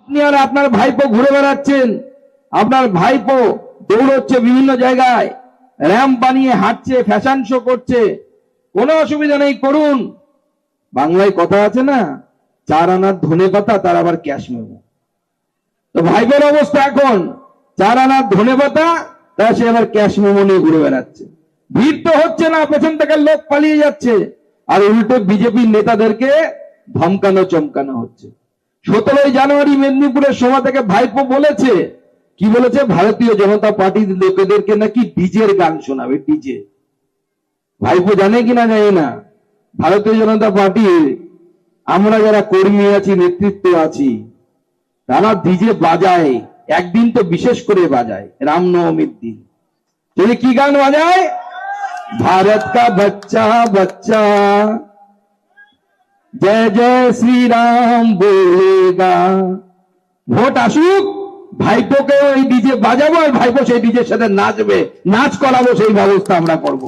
আপনি আর আপনার ভাইপো ঘুরে বেড়াচ্ছেন, আপনার ভাইপো দৌড়চ্ছে বিভিন্ন জায়গায়, র্যাম্প বানিয়ে হাঁটছে, ফ্যাশন শো করছে, কোনো অসুবিধা নেই, করুন। বাংলায় কথা আছে না, 4 আনার ধনে পাতা তার আবার ক্যাশ মেমো। তো ভাইপোর অবস্থা এখন 4 আনার ধনে পাতা, তা সে আবার ক্যাশ মেমো নিয়ে ঘুরে বেড়াচ্ছে। ভিড় তো হচ্ছে না, পেছন থেকে লোক পালিয়ে যাচ্ছে, আর উল্টো বিজেপির নেতাদেরকে ধমকানো চমকানো হচ্ছে। 17 জানুয়ারি মেদিনীপুরের সভা থেকে ভাইপো বলেছে, কি বলেছে, ভারতীয় জনতা পার্টির লোকেদেরকে নাকি ডিজের গান শোনাবে। ডিজে ভাইপো জানে কিনা জানি না, ভারতীয় জনতা পার্টির আমরা যারা কর্মী আছি, নেতৃত্ব আছি, তারা ডিজে বাজায়, একদিন তো বিশেষ করে বাজায়, রামনবমীর দিন। যদি কি গান বাজায়, भारत का बच्चा बच्चा जय जय श्री राम बोलेगा। ভোট আসুক, ভাইপোকে ওই ডিজে বাজাবো, আর ভাইপো সেই ডিজের সাথে নাচবে, নাচ করাবো, সেই ব্যবস্থা আমরা করব।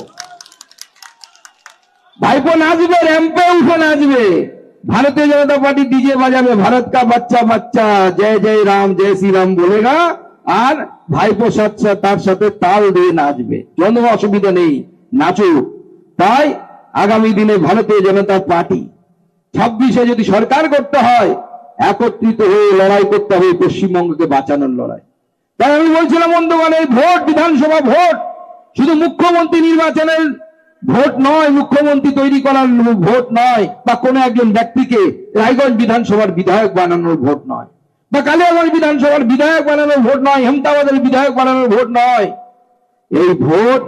ভাইপো নাচবে, র্যাম্পে উঠে নাচবে, ভারতীয় জনতা পার্টি ডিজে বাজাবে, ভারত কা বাচ্চা বাচ্চা জয় জয় রাম জয় শ্রী রাম বলেগা, আর ভাইপো তার সাথে তাল দিয়ে নাচবে, কোনো অসুবিধা নেই, নাচুক। তাই আগামী দিনে ভারতীয় জনতা পার্টি 26-এ যদি সরকার করতে হয়, একত্রিত হয়ে লড়াই করতে হবে, পশ্চিমবঙ্গকে বাঁচানোর লড়াই। তাই আমি বলছিলাম বন্ধুগণ, এই ভোট, বিধানসভা ভোট শুধু মুখ্যমন্ত্রী নির্বাচনের ভোট নয়, মুখ্যমন্ত্রী তৈরি করার ভোট নয়, বা কোনো একজন ব্যক্তিকে রায়গঞ্জ বিধানসভার বিধায়ক বানানোর ভোট নয়, বা কালিয়াগঞ্জ বিধানসভার বিধায়ক বানানোর ভোট নয়, হেমতাবাদের বিধায়ক বানানোর ভোট নয়। এই ভোট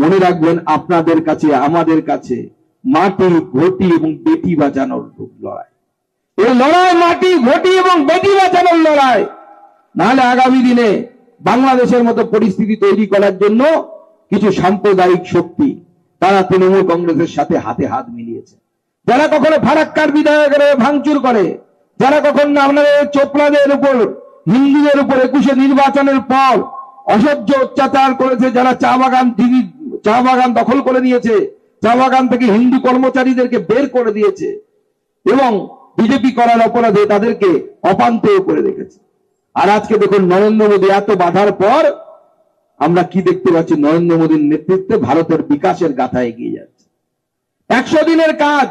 মনে রাখবেন, আপনাদের কাছে, আমাদের কাছে মাটি, ঘটি এবং বেটি বাঁচানোর লড়াই। এই লড়াই মাটি, ঘটি এবং বেটি বাঁচানোর লড়াই। নাহলে আগামী দিনে বাংলাদেশের মতো পরিস্থিতি তৈরি করার জন্য কিছু সাম্প্রদায়িক শক্তি, তারা তৃণমূল কংগ্রেসের সাথে হাতে হাত মিলিয়েছে। যারা কখনো ফারাক্কার বিধায়কের ভাঙচুর করে, যারা কখনো আপনাদের চোপড়াদের উপর, হিন্দুদের উপর 21-এ নির্বাচনের পর অসহ্য অত্যাচার করেছে, যারা চা বাগান দখল করে নিয়েছে, চা বাগান থেকে হিন্দু কর্মচারীদেরকে বের করে দিয়েছে, এবং বিজেপি করার অপরাধে তাদেরকে অপান্তেয় করে রেখেছে। আর আজকে দেখুন, নরেন্দ্র মোদী এত বাধার পর আমরা কি দেখতে পাচ্ছি, নরেন্দ্র মোদীর নেতৃত্বে ভারতের বিকাশের গাথা এগিয়ে যাচ্ছে। 100 দিনের কাজ,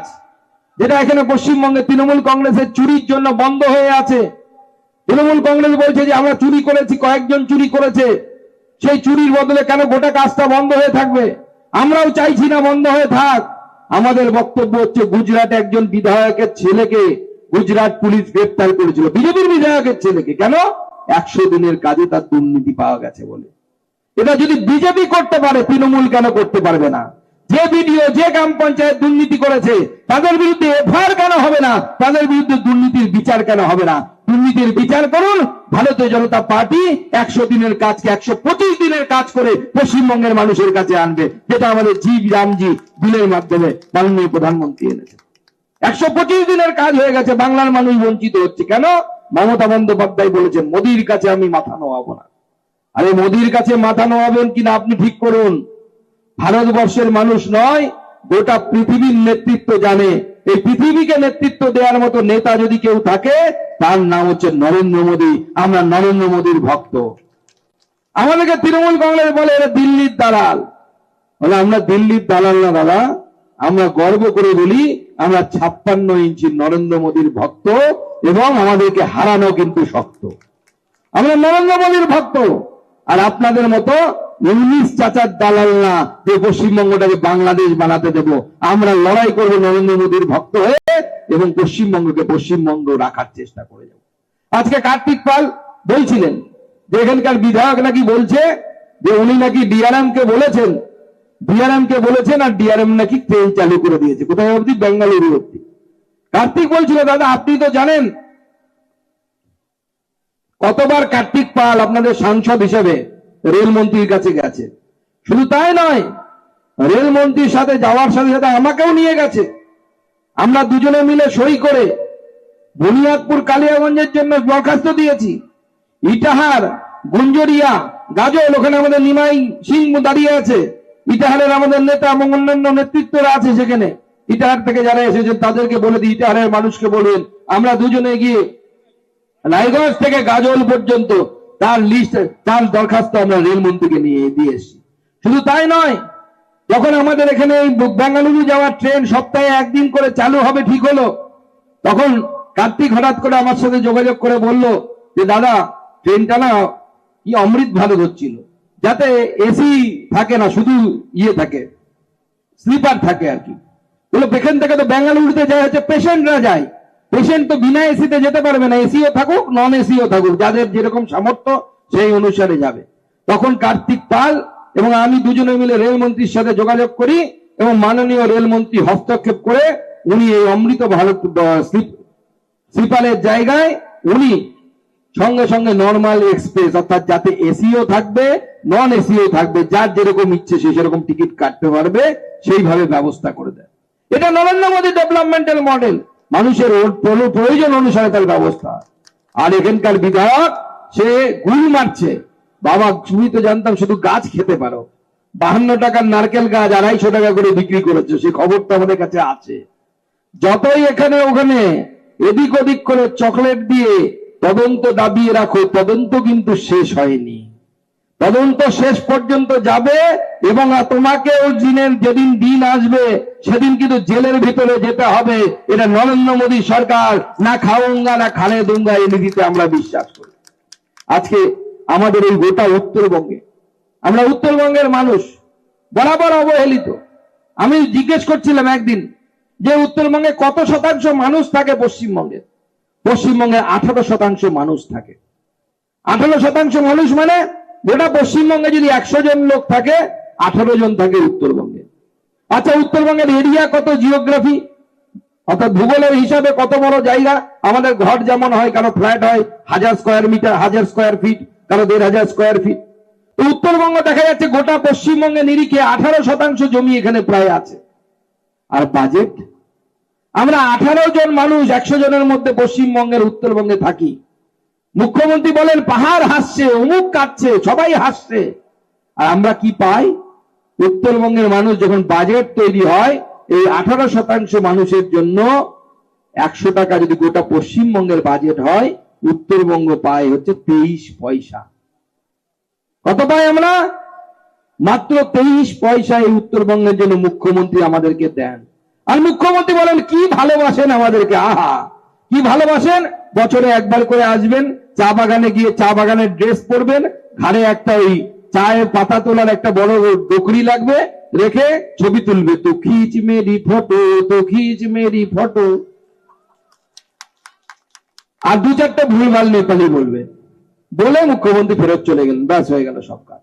যেটা এখানে পশ্চিমবঙ্গে তৃণমূল কংগ্রেসের চুরির জন্য বন্ধ হয়ে আছে। তৃণমূল কংগ্রেস বলছে যে আমরা চুরি করেছি, কয়েকজন চুরি করেছে, সেই চুরির বদলে কেন গোটা কাজটা বন্ধ হয়ে থাকবে? আমরাও চাইছি না বন্ধ হয়ে থাক। আমাদের বক্তব্য হচ্ছে, গুজরাটে একজন বিধায়কের ছেলেকে গুজরাট পুলিশ গ্রেফতার করেছিল, বিজেপির বিধায়কের ছেলেকে, কেন? 100 দিনের কাজে তার দুর্নীতি পাওয়া গেছে বলে। এটা যদি বিজেপি করতে পারে, তৃণমূল কেন করতে পারবে না? যে বিডিও, যে গ্রাম পঞ্চায়েত দুর্নীতি করেছে, তাদের বিরুদ্ধে এফআইআর কেন হবে না? তাদের বিরুদ্ধে দুর্নীতির বিচার কেন হবে না? দুর্নীতির বিচার করুন। ভারতীয় জনতা পার্টি 100 দিনের কাজকে 125 দিনের কাজ করে পশ্চিমবঙ্গের মানুষের কাছে আনবে, যেটা আমাদের জি রামজি বিলের মাধ্যমে মাননীয় প্রধানমন্ত্রী এনেছে। 125 দিনের কাজ হয়ে গেছে, বাংলার মানুষ বঞ্চিত হচ্ছে কেন? মমতা বন্দ্যোপাধ্যায় বলেছেন, মোদির কাছে আমি মাথা নোয়াবো না। আরে মোদির কাছে মাথা নোয়াবেন কিনা আপনি ঠিক করুন। ভারতবর্ষের মানুষ নয়, গোটা পৃথিবীর নেতৃত্ব জানে, এই পৃথিবীকে নেতৃত্ব দেওয়ার মতো নেতা যদি কেউ থাকে, তার নাম হচ্ছে নরেন্দ্র মোদী। আমরা নরেন্দ্র মোদীর ভক্ত। আমাদেরকে তৃণমূল কংগ্রেস বলে এরা দিল্লির দালাল, বলে আমরা দিল্লির দালাল না দাদা, আমরা গর্ব করে বলি আমরা 56 ইঞ্চি নরেন্দ্র মোদীর ভক্ত, এবং আমাদেরকে হারানো কিন্তু শক্ত। আমরা নরেন্দ্র মোদীর ভক্ত, আর আপনাদের মতো ইংলিশ চাচার দালাল না, যে পশ্চিমবঙ্গটাকে বাংলাদেশ বানাতে দেব। আমরা লড়াই করব নরেন্দ্র মোদীর ভক্ত হয়ে, এবং পশ্চিমবঙ্গকে পশ্চিমবঙ্গ রাখার চেষ্টা করে যাব। আজকে কার্তিক পাল বলছিলেন যে এখানকার বিধায়ক নাকি বলছে যে উনি নাকি ডিআরএম কে বলেছেন, আর ডিআরএম নাকি ট্রেন চালু করে দিয়েছে, কোথায় অবধি? বেঙ্গালুরু অবধি। কার্তিক বলছিল, দাদা আপনি তো জানেন কতবার কার্তিক পাল আপনাদের সাংসদ হিসেবে রেলমন্ত্রীর কাছে গেছে। শুধু তাই নয়, রেলমন্ত্রীর সাথে যাওয়ার সাথে সাথে আমাকেও নিয়ে গেছে। আমরা দুজনে মিলে সই করে বুনিয়াদপুর কালিয়াগঞ্জের জন্য দরখাস্ত দিয়েছি। ইটাহার, গুঞ্জরিয়া, গাজল, ওখানে আমাদের নিমাই সিং দাঁড়িয়ে আছে। ইটাহারের আমাদের নেতা এবং অন্যান্য নেতৃত্বরা আছে সেখানে। ইটাহার থেকে যারা এসেছেন তাদেরকে বলে দিই, ইটাহারের মানুষকে বলবেন আমরা দুজনে গিয়ে রায়গঞ্জ থেকে গাজল পর্যন্ত তার লিস্ট, তার দরখাস্ত আমরা রেলমন্ত্রীকে নিয়ে দিয়ে এসেছি। শুধু তাই নয়, যখন আমাদের এখানে এই বেঙ্গালুরু যাওয়ার ট্রেন সপ্তাহে একদিন করে চালু হবে ঠিক হলো, তখন কার্তিক হঠাৎ করে আমার সাথে যোগাযোগ করে বলল যে দাদা, ট্রেনটা না কি অমৃত ভারত হচ্ছিল, যাতে এসি থাকে না, শুধু ইয়ে থাকে, স্লিপার থাকে আর কি। বলে এখান থেকে তো বেঙ্গালুরুতে যায় হচ্ছে পেশেন্টরা যায়, পেশেন্ট তো বিনা এসিতে যেতে পারবে না, এসিও থাকুক নন এসিও থাকুক, যাদের যেরকম সামর্থ্য সেই অনুসারে যাবে। তখন কার্তিক পাল এবং আমি দুজনে মিলে রেলমন্ত্রীর সাথে যোগাযোগ করি এবং মাননীয় রেলমন্ত্রী হস্তক্ষেপ করে উনি এই অমৃত ভারত স্লিপারের জায়গায় উনি সঙ্গে সঙ্গে নর্মাল এক্সপ্রেস, অর্থাৎ যাতে এসিও থাকবে নন এসিও থাকবে, যার যেরকম ইচ্ছে সে সেরকম টিকিট কাটতে পারবে, সেইভাবে ব্যবস্থা করে দেয়। এটা নরেন্দ্র মোদী ডেভেলপমেন্টাল মডেল, মানুষের প্রয়োজন অনুসারে তার ব্যবস্থা। আর এখানকার বিধায়ক সে গুল মারছে, বাবা তুমি তো জানতাম শুধু গাছ খেতে পারো, 52 টাকার নারকেল গাছ 250 টাকা করে বিক্রি করেছে, সে খবরটা আমাদের কাছে আছে। যতই এখানে ওখানে এদিক ওদিক করে চকলেট দিয়ে তদন্ত দাবিয়ে রাখো, তদন্ত কিন্তু শেষ হয়নি, তদন্ত শেষ পর্যন্ত যাবে এবং তোমাকে ওই দিনের যেদিন দিন আসবে সেদিন কিন্তু জেলের ভিতরে যেতে হবে। এটা নরেন্দ্র মোদী সরকার না খাউঙ্গা না খালে দুঙ্গা এই নীতিতে আমরা বিশ্বাস করি। আজকে আমাদের এই গোটা উত্তরবঙ্গে, আমরা উত্তরবঙ্গের মানুষ বরাবর অবহেলিত। আমি জিজ্ঞেস করছিলাম একদিন যে উত্তরবঙ্গে কত শতাংশ মানুষ থাকে পশ্চিমবঙ্গে, পশ্চিমবঙ্গে 18% মানুষ থাকে। 18% মানুষ মানে গোটা পশ্চিমবঙ্গে যদি 100 জন লোক থাকে 18 জন থাকে উত্তরবঙ্গে। আচ্ছা, উত্তরবঙ্গের এরিয়া কত, জিওগ্রাফি অর্থাৎ ভূগোলের হিসাবে কত বড় জায়গা? আমাদের ঘর যেমন হয়, কারো ফ্ল্যাট হয় 1000 স্কয়ার মিটার, 1000 স্কয়ার ফিট, কারো 1500 স্কয়ার ফিট। উত্তরবঙ্গ দেখা যাচ্ছে গোটা পশ্চিমবঙ্গে নিরিখে 18% জমি এখানে প্রায় আছে। আর বাজেট, আমরা 18 জন মানুষ 100 জনের মধ্যে পশ্চিমবঙ্গের উত্তরবঙ্গে থাকি। মুখ্যমন্ত্রী বলেন পাহাড় হাসছে, অমুক কাটছে, সবাই হাসছে, আর আমরা কি পাই? উত্তরবঙ্গের মানুষ যখন বাজেট তৈরি হয়, এই 18% মানুষের জন্য 100 টাকা যদি গোটা পশ্চিমবঙ্গের বাজেট হয়, উত্তরবঙ্গ পায় হচ্ছে 23 পয়সা। কত পাই আমরা? মাত্র 23 পয়সা এই উত্তরবঙ্গের জন্য মুখ্যমন্ত্রী আমাদেরকে দেন। আর মুখ্যমন্ত্রী বলেন কি ভালোবাসেন আমাদেরকে, আহা কি ভালোবাসেন। বছরে একবার করে আসবেন, চা বাগানে গিয়ে চা বাগানের ড্রেস পরবেন, ঘাড়ে একটা ওই চায়ের পাতা তোলার একটা বড় ডোকরি লাগবে, রেখে ছবি তুলবে, তো খিচ মেরি ফটো, তো খিচ মেরি ফটো, আর 2-4টা ভুলভাল নেপালি বলবে, বলে মুখ্যমন্ত্রী ফেরত চলে গেলেন, ব্যাস হয়ে গেল সব কাজ।